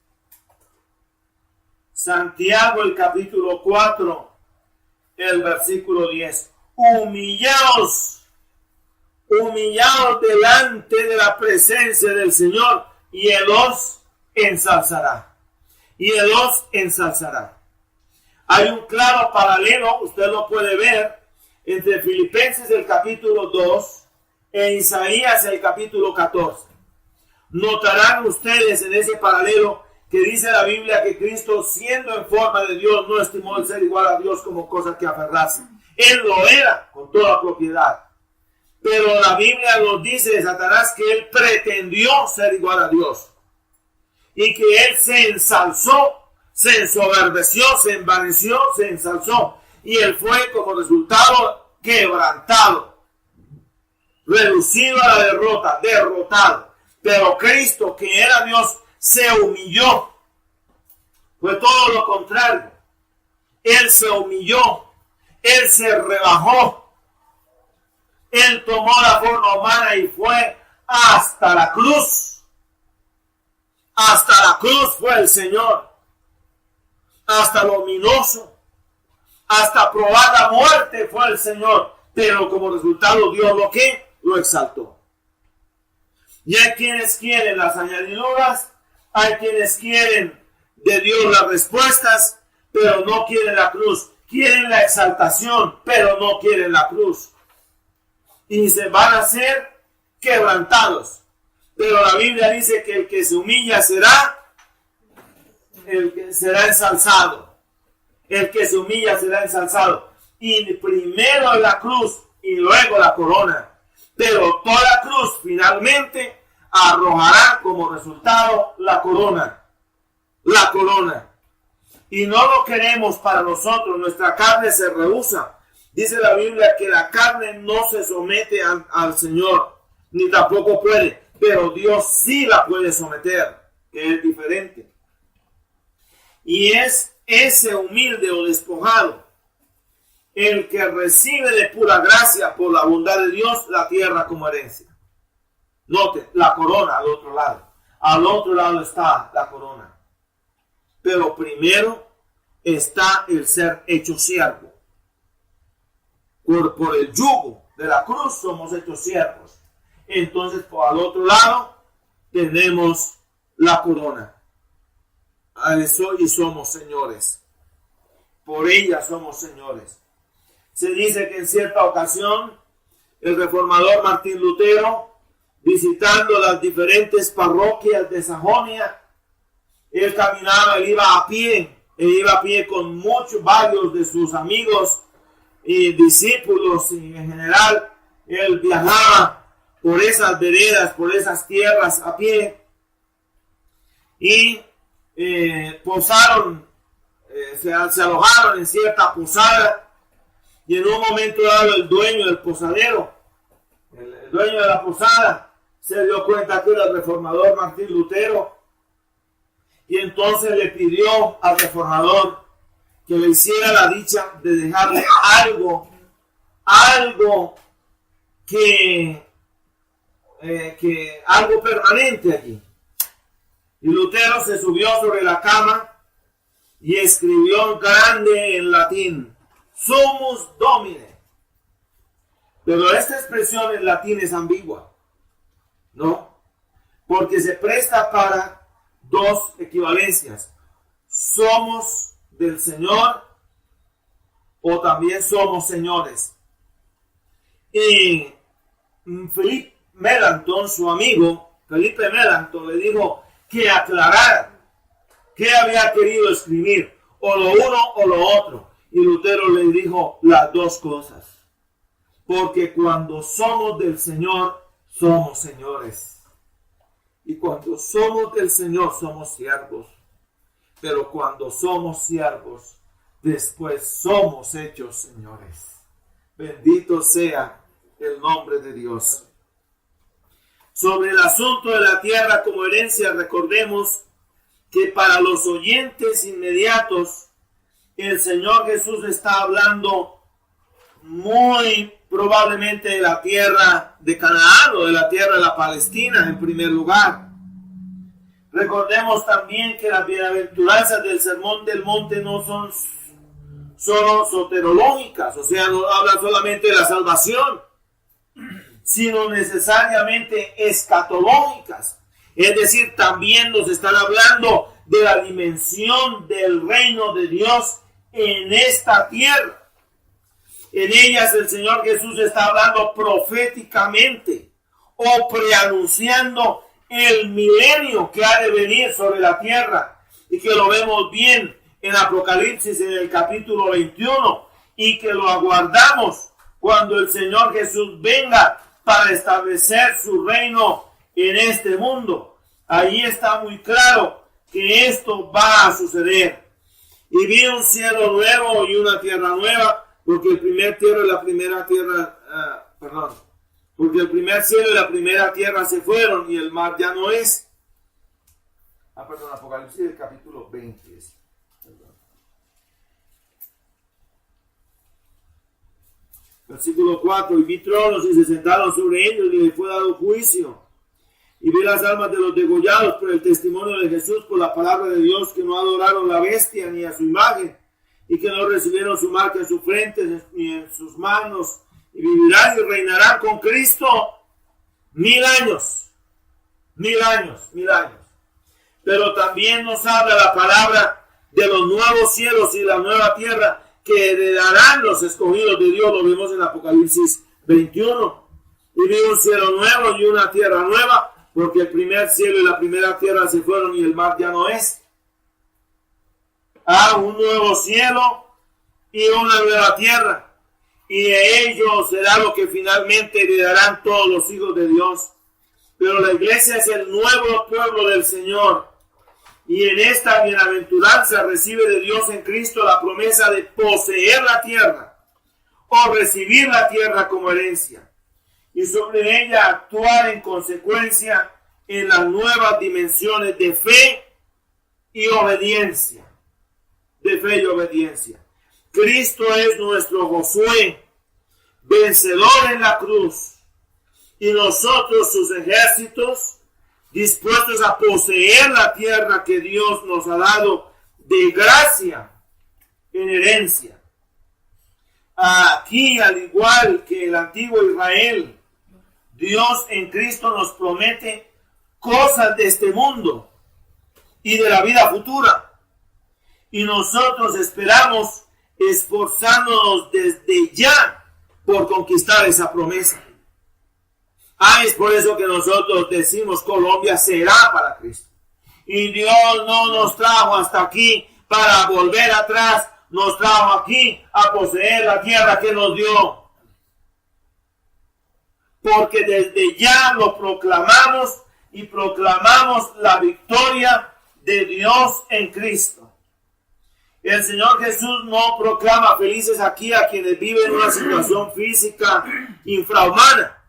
Santiago el capítulo 4, el versículo 10. Humillaos delante de la presencia del Señor, y Él os ensalzará. Hay un claro paralelo, usted lo puede ver entre Filipenses el capítulo 2 e Isaías el capítulo 14. Notarán ustedes en ese paralelo que dice la Biblia que Cristo, siendo en forma de Dios, no estimó el ser igual a Dios como cosa que aferrarse. Él lo era con toda propiedad. Pero la Biblia nos dice de Satanás que él pretendió ser igual a Dios. Y que él se ensalzó, se ensoberbeció, se envaneció, se ensalzó. Y él fue como resultado quebrantado, reducido a la derrota, derrotado. Pero Cristo, que era Dios, se humilló. Fue todo lo contrario. Él se humilló. Él se rebajó. Él tomó la forma humana y fue hasta la cruz. Hasta la cruz fue el Señor. Hasta lo ominoso. Hasta probar la muerte fue el Señor. Pero como resultado Dios lo exaltó. Y hay quienes quieren las añadiduras. Hay quienes quieren de Dios las respuestas, pero no quieren la cruz. Quieren la exaltación, pero no quieren la cruz. Y se van a ser quebrantados. Pero la Biblia dice que el que se humilla será ensalzado. El que se humilla será ensalzado. Y primero la cruz y luego la corona. Pero toda la cruz finalmente arrojará como resultado la corona. La corona. Y no lo queremos para nosotros. Nuestra carne se rehúsa. Dice la Biblia que la carne no se somete al Señor, ni tampoco puede. Pero Dios sí la puede someter, que es diferente. Y es ese humilde o despojado el que recibe de pura gracia por la bondad de Dios la tierra como herencia. Note, la corona al otro lado. Al otro lado está la corona. Pero primero está el ser hecho siervo. Por el yugo de la cruz somos hechos siervos. Entonces, por al otro lado tenemos la corona. A eso y somos señores. Por ella somos señores. Se dice que en cierta ocasión el reformador Martín Lutero, visitando las diferentes parroquias de Sajonia, él caminaba, él iba a pie con varios de sus amigos y discípulos, y en general él viajaba por esas veredas, por esas tierras a pie, y se alojaron en cierta posada, y en un momento dado el dueño del posadero, el dueño de la posada, se dio cuenta que era el reformador Martín Lutero, y entonces le pidió al reformador que le hiciera la dicha de dejarle algo algo permanente allí. Y Lutero se subió sobre la cama y escribió grande en latín: Sumus Domine. Pero esta expresión en latín es ambigua, ¿no? Porque se presta para dos equivalencias. Somos del Señor o también somos señores. Y Felipe Melanchthon, su amigo Felipe Melanchthon, le dijo que aclarara qué había querido escribir, o lo uno o lo otro. Y Lutero le dijo las dos cosas. Porque cuando somos del Señor, somos señores. Y cuando somos del Señor, somos siervos. Pero cuando somos siervos, después somos hechos señores. Bendito sea el nombre de Dios. Sobre el asunto de la tierra como herencia, recordemos que para los oyentes inmediatos, el Señor Jesús está hablando muy probablemente de la tierra de Canaán o de la tierra de la Palestina en primer lugar. Recordemos también que las bienaventuranzas del Sermón del Monte no son solo soterológicas, o sea, no hablan solamente de la salvación, sino necesariamente escatológicas. Es decir, también nos están hablando de la dimensión del reino de Dios en esta tierra. En ellas el Señor Jesús está hablando proféticamente o preanunciando el milenio que ha de venir sobre la tierra, y que lo vemos bien en Apocalipsis en el capítulo 21, y que lo aguardamos cuando el Señor Jesús venga para establecer su reino en este mundo. Ahí está muy claro que esto va a suceder. Y vi un cielo nuevo y una tierra nueva, porque el primer cielo y la primera tierra, porque el primer cielo y la primera tierra se fueron y el mar ya no es. Apocalipsis del capítulo 20. Versículo 4, y vi tronos y se sentaron sobre ellos y les fue dado juicio. Y vi las almas de los degollados por el testimonio de Jesús, por la palabra de Dios, que no adoraron la bestia ni a su imagen, y que no recibieron su marca en su frente ni en sus manos, y vivirán y reinarán con Cristo 1000 años. 1000 años, 1000 años. Pero también nos habla la palabra de los nuevos cielos y la nueva tierra que heredarán los escogidos de Dios. Lo vemos en Apocalipsis 21. Y vi un cielo nuevo y una tierra nueva, porque el primer cielo y la primera tierra se fueron y el mar ya no es. Un nuevo cielo y una nueva tierra, y de ello será lo que finalmente heredarán todos los hijos de Dios. Pero la iglesia es el nuevo pueblo del Señor, y en esta bienaventuranza recibe de Dios en Cristo la promesa de poseer la tierra o recibir la tierra como herencia, y sobre ella actuar en consecuencia en las nuevas dimensiones de fe y obediencia. De fe y obediencia. Cristo es nuestro Josué, vencedor en la cruz, y nosotros sus ejércitos, dispuestos a poseer la tierra que Dios nos ha dado de gracia en herencia. Aquí, al igual que el antiguo Israel, Dios en Cristo nos promete cosas de este mundo y de la vida futura. Y nosotros esperamos esforzándonos desde ya por conquistar esa promesa. Es por eso que nosotros decimos Colombia será para Cristo. Y Dios no nos trajo hasta aquí para volver atrás, nos trajo aquí a poseer la tierra que nos dio. Porque desde ya lo proclamamos y proclamamos la victoria de Dios en Cristo. El Señor Jesús no proclama felices aquí a quienes viven una situación física infrahumana,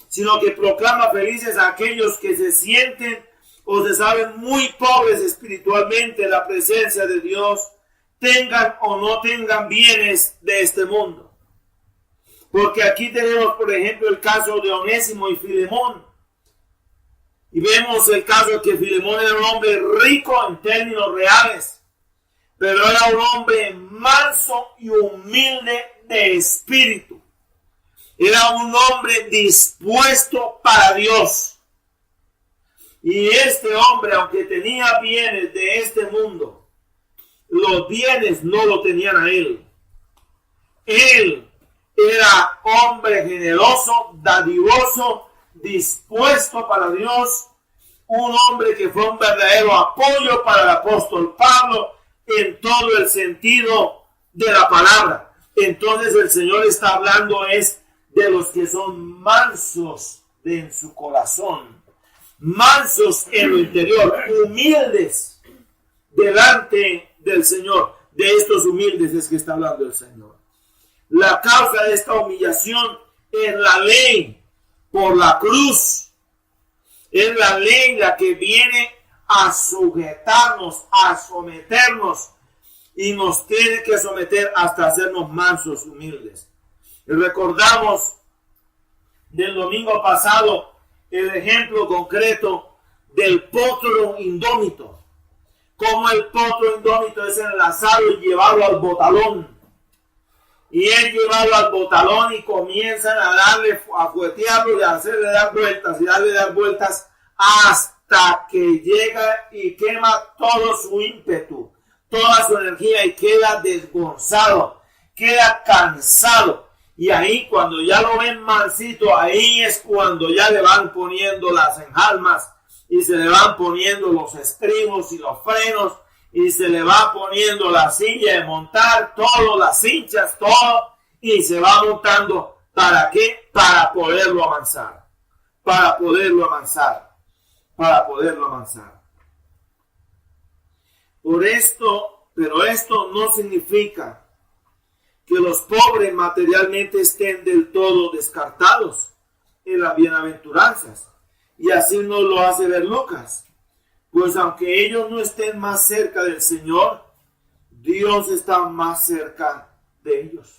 sino que proclama felices a aquellos que se sienten o se saben muy pobres espiritualmente en la presencia de Dios, tengan o no tengan bienes de este mundo. Porque aquí tenemos, por ejemplo, el caso de Onésimo y Filemón. Y vemos el caso de que Filemón era un hombre rico en términos reales, pero era un hombre manso y humilde de espíritu. Era un hombre dispuesto para Dios. Y este hombre, aunque tenía bienes de este mundo, los bienes no lo tenían a él. Él era hombre generoso, dadivoso, dispuesto para Dios. Un hombre que fue un verdadero apoyo para el apóstol Pablo en todo el sentido de la palabra. Entonces el Señor está hablando es de los que son mansos en su corazón, mansos en lo interior, humildes delante del Señor. De estos humildes es que está hablando el Señor. La causa de esta humillación es la ley por la cruz. Es la ley la que viene a sujetarnos, a someternos, y nos tiene que someter hasta hacernos mansos, humildes. Y recordamos del domingo pasado el ejemplo concreto del potro indómito. Como el potro indómito es enlazado y llevado al botalón. Y él llevado al botalón y comienzan a darle, a fuetearlo y a hacerle dar vueltas y darle dar vueltas hasta que llega y quema todo su ímpetu, toda su energía y queda desgonzado, queda cansado. Y ahí cuando ya lo ven mansito, ahí es cuando ya le van poniendo las enjalmas y se le van poniendo los estribos y los frenos y se le va poniendo la silla de montar, todo, las cinchas, todo, y se va montando. ¿Para qué? Para poderlo amansar. Para poderlo amansar. Para poderlo amansar. Por esto, pero esto no significa que los pobres materialmente estén del todo descartados en las bienaventuranzas. Y así nos lo hace ver Lucas. Pues aunque ellos no estén más cerca del Señor, Dios está más cerca de ellos.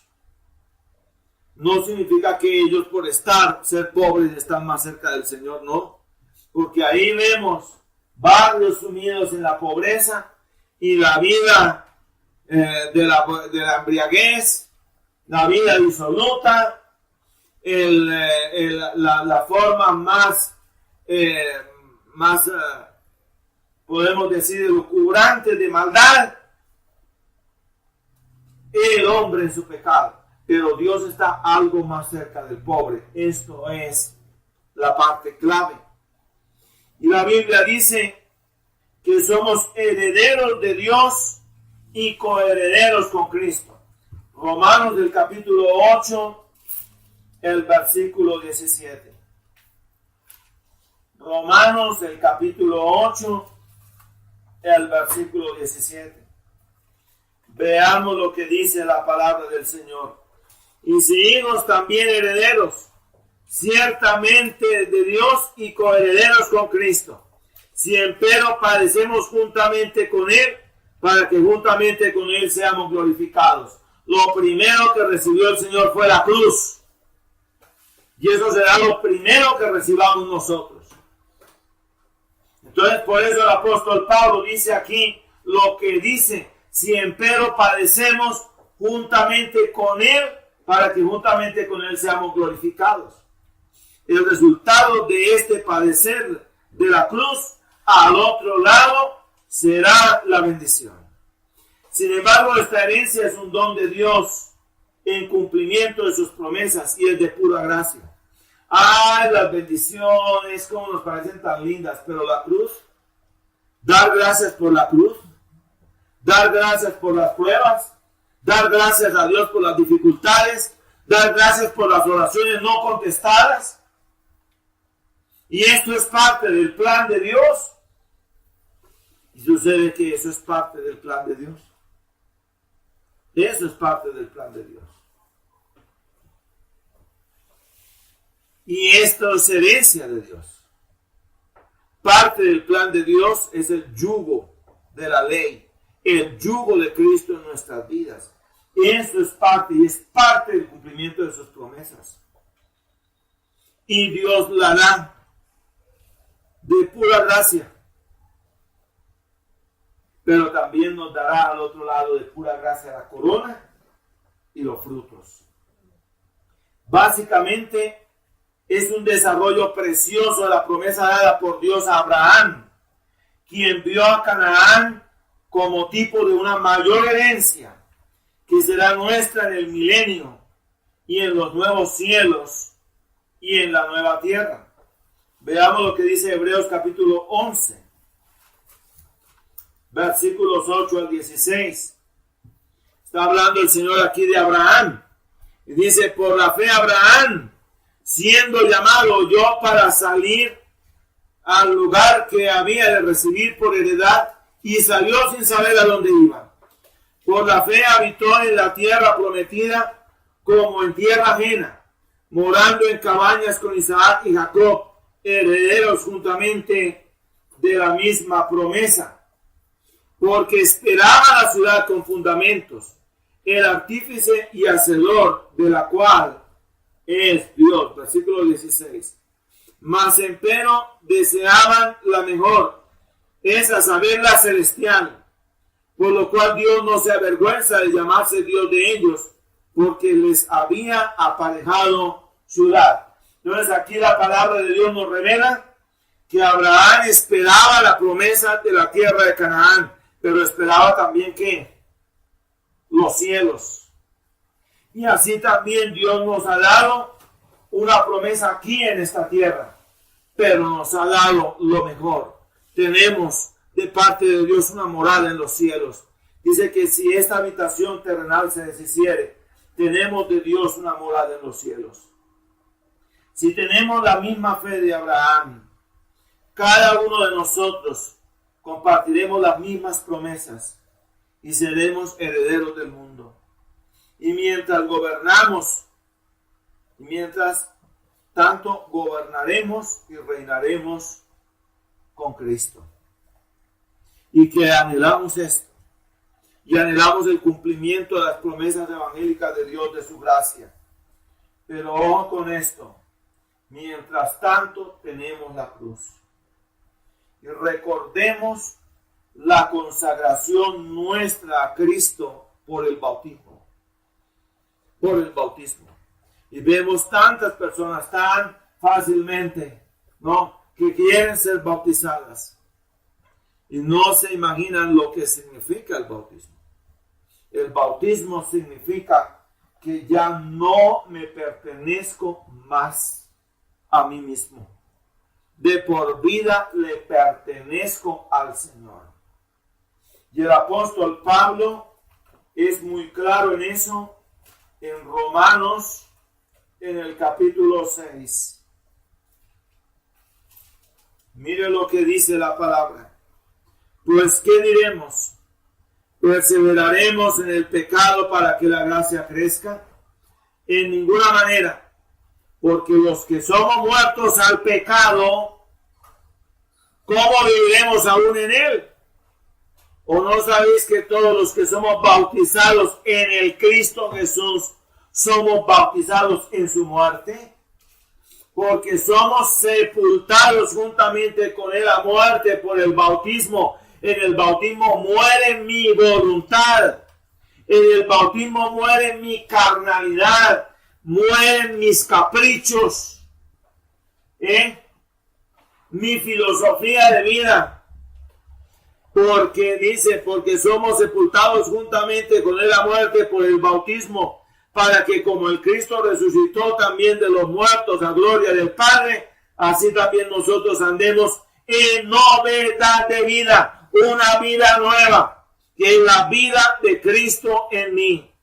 No significa que ellos por ser pobres están más cerca del Señor, no. Porque ahí vemos barrios sumidos en la pobreza y la vida de la embriaguez, la vida disoluta, la forma más podemos decir, lucubrante de maldad, el hombre en su pecado. Pero Dios está algo más cerca del pobre. Esto es la parte clave. Y la Biblia dice que somos herederos de Dios y coherederos con Cristo. Romanos del capítulo 8, el versículo 17. Romanos el capítulo 8, el versículo 17. Veamos lo que dice la palabra del Señor. Y si hijos también herederos, ciertamente de Dios y coherederos con Cristo. Si empero padecemos juntamente con Él, para que juntamente con Él seamos glorificados. Lo primero que recibió el Señor fue la cruz. Y eso será lo primero que recibamos nosotros. Entonces, por eso el apóstol Pablo dice aquí lo que dice: si empero padecemos juntamente con Él, para que juntamente con Él seamos glorificados. El resultado de este padecer de la cruz, al otro lado, será la bendición. Sin embargo, esta herencia es un don de Dios en cumplimiento de sus promesas y es de pura gracia. Ay, las bendiciones, como nos parecen tan lindas, pero la cruz, dar gracias por la cruz, dar gracias por las pruebas, dar gracias a Dios por las dificultades, dar gracias por las oraciones no contestadas. Y esto es parte del plan de Dios. Y sucede que eso es parte del plan de Dios. Eso es parte del plan de Dios. Y esto es herencia de Dios. Parte del plan de Dios es el yugo de la ley, el yugo de Cristo en nuestras vidas. Eso es parte, y es parte del cumplimiento de sus promesas. Y Dios la da de pura gracia. Pero también nos dará al otro lado de pura gracia la corona y los frutos. Básicamente es un desarrollo precioso de la promesa dada por Dios a Abraham, quien vio a Canaán como tipo de una mayor herencia que será nuestra en el milenio y en los nuevos cielos y en la nueva tierra. Veamos lo que dice Hebreos capítulo 11, versículos 8 al 16. Está hablando el Señor aquí de Abraham. Y dice: por la fe Abraham, siendo llamado yo para salir al lugar que había de recibir por heredad, y salió sin saber a dónde iba. Por la fe habitó en la tierra prometida como en tierra ajena, morando en cabañas con Isaac y Jacob, herederos juntamente de la misma promesa. Porque esperaba la ciudad con fundamentos, el artífice y hacedor de la cual es Dios. Versículo 16. Mas empero deseaban la mejor, es a saber la celestial, por lo cual Dios no se avergüenza de llamarse Dios de ellos, porque les había aparejado ciudad. Entonces aquí la palabra de Dios nos revela que Abraham esperaba la promesa de la tierra de Canaán, pero esperaba también que los cielos, Y así también Dios nos ha dado una promesa aquí en esta tierra, pero nos ha dado lo mejor. Tenemos de parte de Dios una morada en los cielos. Dice que si esta habitación terrenal se deshiciere, tenemos de Dios una morada en los cielos. Si tenemos la misma fe de Abraham, cada uno de nosotros compartiremos las mismas promesas y seremos herederos del mundo. Y mientras gobernamos, mientras tanto gobernaremos y reinaremos con Cristo. Y que anhelamos esto. Y anhelamos el cumplimiento de las promesas evangélicas de Dios, de su gracia. Pero ojo con esto. Mientras tanto tenemos la cruz. Y recordemos la consagración nuestra a Cristo por el bautismo. Por el bautismo. Y vemos tantas personas tan fácilmente, ¿no?, que quieren ser bautizadas. Y no se imaginan lo que significa el bautismo. El bautismo significa que ya no me pertenezco más a mí mismo. De por vida le pertenezco al Señor. Y el apóstol Pablo es muy claro en eso en Romanos, en el capítulo 6. Mire lo que dice la palabra. Pues, ¿qué diremos? ¿Perseveraremos en el pecado para que la gracia crezca? En ninguna manera, porque los que somos muertos al pecado, ¿cómo viviremos aún en él? ¿O no sabéis que todos los que somos bautizados en el Cristo Jesús, somos bautizados en su muerte? Porque somos sepultados juntamente con él a muerte por el bautismo. En el bautismo muere mi voluntad. En el bautismo muere mi carnalidad. Mueren mis caprichos. Mi filosofía de vida. Porque dice, porque somos sepultados juntamente con él a muerte por el bautismo, para que como el Cristo resucitó también de los muertos a gloria del Padre, así también nosotros andemos en novedad de vida, una vida nueva, que es la vida de Cristo en mí.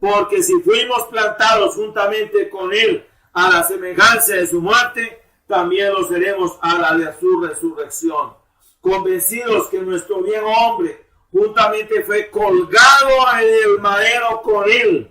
Porque si fuimos plantados juntamente con él a la semejanza de su muerte, también lo seremos a la de su resurrección. Convencidos que nuestro viejo hombre juntamente fue colgado en el madero con él,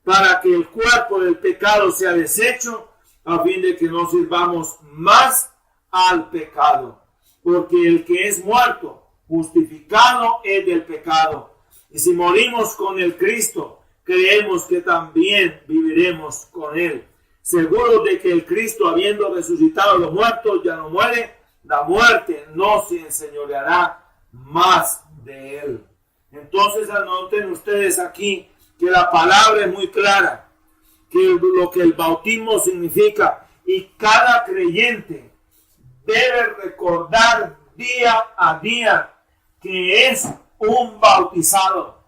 para que el cuerpo del pecado sea deshecho, a fin de que no sirvamos más al pecado. Porque el que es muerto, justificado es del pecado. Y si morimos con el Cristo, creemos que también viviremos con él. Seguros de que el Cristo, habiendo resucitado a los muertos, ya no muere, la muerte no se enseñoreará más de él. Entonces anoten ustedes aquí que la palabra es muy clara, que lo que el bautismo significa, y cada creyente debe recordar día a día que es un bautizado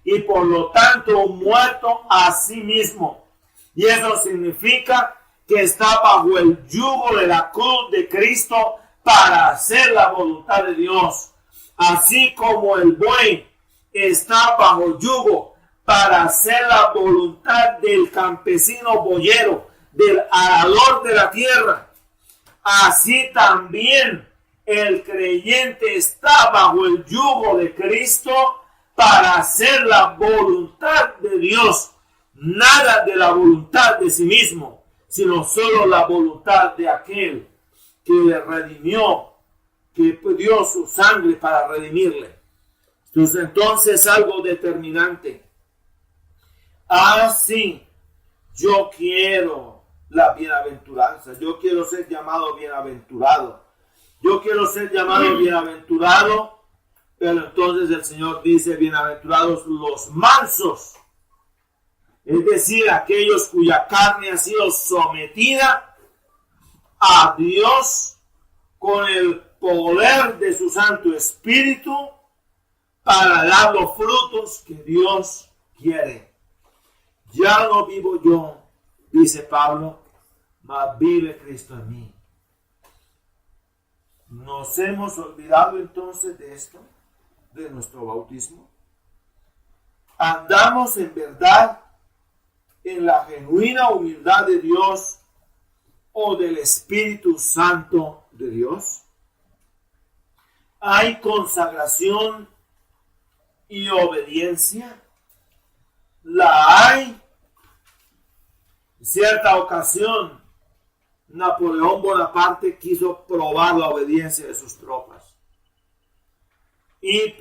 y por lo tanto un muerto a sí mismo. Y eso significa que está bajo el yugo de la cruz de Cristo para hacer la voluntad de Dios. Así como el buey está bajo yugo para hacer la voluntad del campesino boyero, del arador de la tierra, así también el creyente está bajo el yugo de Cristo para hacer la voluntad de Dios. Nada de la voluntad de sí mismo, sino solo la voluntad de aquel que le redimió, que dio su sangre para redimirle. Entonces algo determinante. Sí, yo quiero la bienaventuranza, yo quiero ser llamado bienaventurado, yo quiero ser llamado bienaventurado, pero entonces el Señor dice, bienaventurados los mansos, es decir, aquellos cuya carne ha sido sometida a Dios con el poder de su Santo Espíritu para dar los frutos que Dios quiere. Ya no vivo yo, dice Pablo, mas vive Cristo en mí. ¿Nos hemos olvidado entonces de esto, de nuestro bautismo? ¿Andamos en verdad en la genuina humildad de Dios o del Espíritu Santo de Dios? ¿Hay consagración y obediencia? ¿La hay? En cierta ocasión, Napoleón Bonaparte quiso probar la obediencia de sus tropas y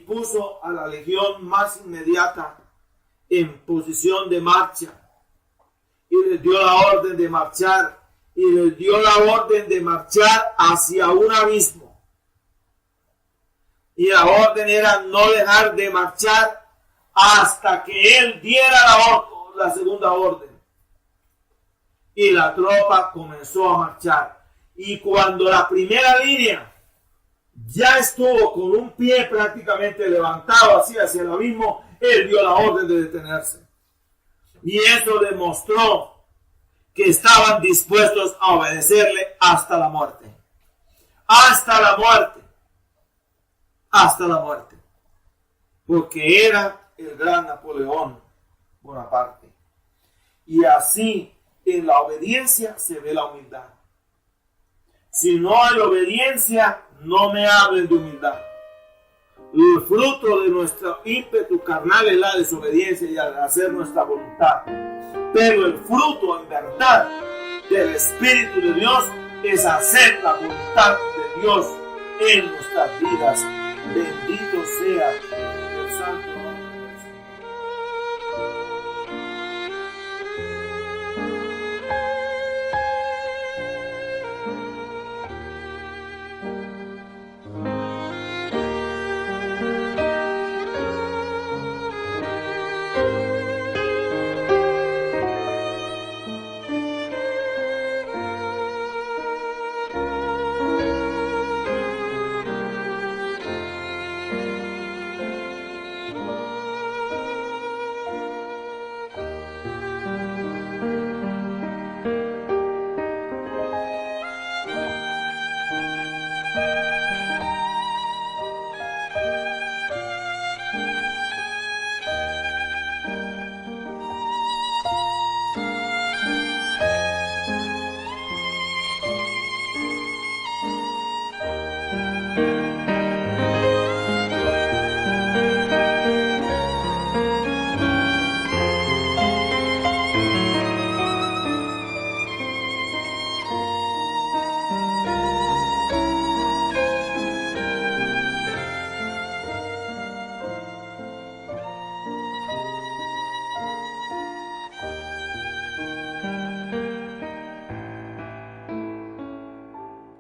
puso a la legión más inmediata en posición de marcha y les dio la orden de marchar hacia un abismo, y la orden era no dejar de marchar hasta que él diera la segunda orden. Y la tropa comenzó a marchar. Y cuando la primera línea ya estuvo con un pie prácticamente levantado así hacia el abismo, él dio la orden de detenerse. Y eso demostró que estaban dispuestos a obedecerle hasta la muerte. Hasta la muerte. Hasta la muerte. Porque era el gran Napoleón Bonaparte. Y así, en la obediencia se ve la humildad. Si no hay obediencia, no me hablen de humildad. El fruto de nuestro ímpetu carnal es la desobediencia y al hacer nuestra voluntad. Pero el fruto en verdad del Espíritu de Dios es hacer la voluntad de Dios en nuestras vidas. Bendito sea